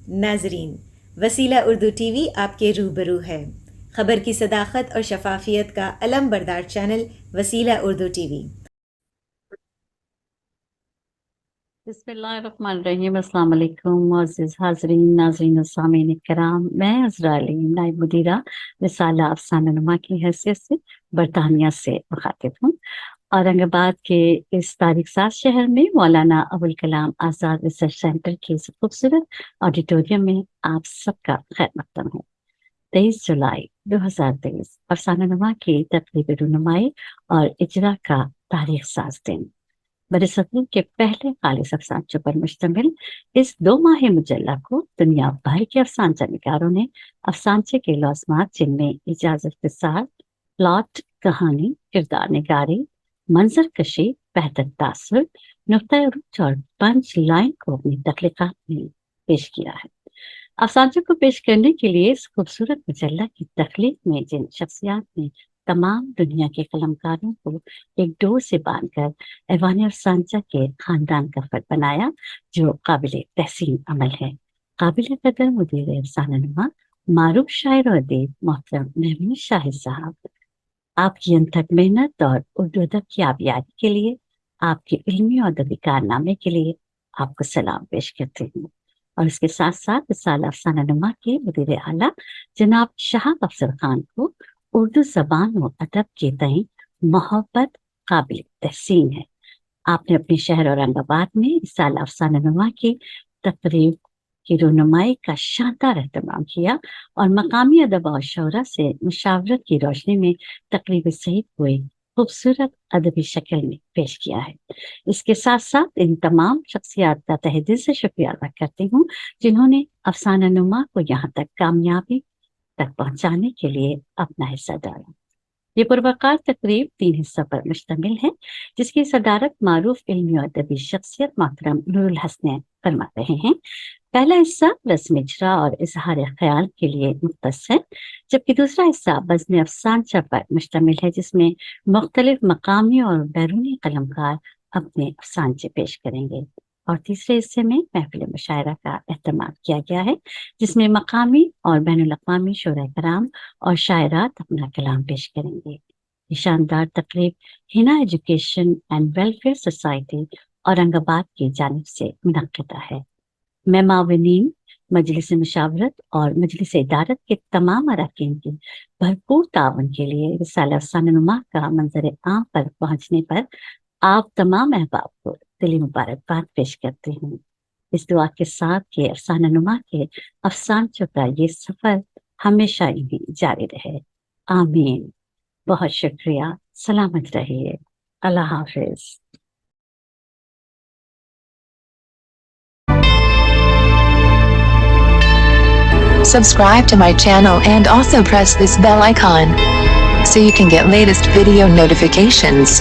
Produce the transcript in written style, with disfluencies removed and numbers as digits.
ناظرین، وسیلہ Urdu T V آپ کے روبرو ہے. خبر کی صداقت اور شفافیت کا علم بردار چینل وسیلہ اردو ٹی وی. بسم اللہ الرحمن الرحیم. السلام علیکم معزز حاضرین، ناظرین و سامعین کرام. میں عذرا علی، نائب مدیرہ رسالہ افسانہ نما کی حیثیت سے برطانیہ سے مخاطب ہوں. اورنگ آباد کے اس تاریخ ساز شہر میں مولانا ابوالکلام آزاد ریسرچ سینٹر کے اس خوبصورت آڈیٹوریم میں آپ سب کا خیر مقدم ہے. 23 جولائی 2023 افسانہ نما کی تقریب رونمائی اور اجرا کا تاریخ ساز دن. برصغیر کے پہلے خالص افسانچوں پر مشتمل اس 2 ماہی مجلہ کو دنیا بھر کے افسانچہ نگاروں نے افسانچے کے لوازمات جن میں اعجاز اختصار، پلاٹ، کہانی، کردار نگاری، منظر کشی، بہتر تاثر، نقطۂ عروج اور پنچ لائن کو اپنی تخلیقات میں پیش کیا ہے. افسانچوں کو پیش کرنے کے لیے اس خوبصورت مجلہ کی تخلیق میں جن شخصیات نے تمام دنیا کے قلمکاروں کو ایک ڈور سے باندھ کر ایوان افسانچہ کے خاندان کا فرد بنایا، جو قابل تحسین عمل ہے. قابل قدر مدیر افسانہ نما معروف شاعر و ادیب محترم محمود شاہد صاحب، آپ کی انتھک محنت اور اردو ادب کی آبیاری کے لیے، آپ کے علمی اور ادبی کارنامے کے لیے آپ کو سلام پیش کرتے ہیں. اور اس کے ساتھ ساتھ رسالہ افسانہ نما کے مدیر اعلیٰ جناب شہاب افضل خان کو اردو زبان و ادب کے تئیں محبت قابل تحسین ہے. آپ نے اپنے شہر اورنگ آباد میں رسالہ افسانہ نما کی تقریب کی رونمائی کا شاندار اہتمام کیا اور مقامی ادب اور شعراء سے مشاورت کی روشنی میں تقریب سعید کو خوبصورت ادبی شکل میں پیش کیا ہے. اس کے ساتھ ساتھ ان تمام شخصیات کا تہہ دل سے شکریہ ادا کرتی ہوں جنہوں نے افسانہ نما کو یہاں تک کامیابی تک پہنچانے کے لیے اپنا حصہ ڈالا. یہ پروقار تقریب 3 حصوں پر مشتمل ہے، جس کی صدارت معروف علمی اور ادبی شخصیت محترم نور الحسن فرما رہے ہیں. پہلا حصہ رسم اجرا اور اظہار خیال کے لیے مختص ہے، جبکہ دوسرا حصہ بزم افسانچہ پر مشتمل ہے، جس میں مختلف مقامی اور بیرونی قلمکار اپنے افسانچے پیش کریں گے. اور تیسرے حصے میں محفل مشاعرہ کا اہتمام کیا گیا ہے، جس میں مقامی اور بین الاقوامی شعراء کرام اور شاعرات اپنا کلام پیش کریں گے. یہ شاندار تقریب ہنا education and welfare society Aurang آباد کی جانب سے منعقدہ ہے. میں معاونین، مجلس مشاورت اور مجلس ادارت کے تمام اراکین کی بھرپور تعاون کے لیے رسالہ افسانہ نما کا منظر عام پر پہنچنے پر آپ تمام احباب کو دلی مبارکباد پیش کرتے ہوں. اس دعا کے ساتھ کہ افسانہ نما کے افسانچوں کا یہ سفر ہمیشہ ہی جاری رہے. آمین. بہت شکریہ. سلامت رہیے. اللہ حافظ. Subscribe to my channel and also press this bell icon so you can get latest video notifications.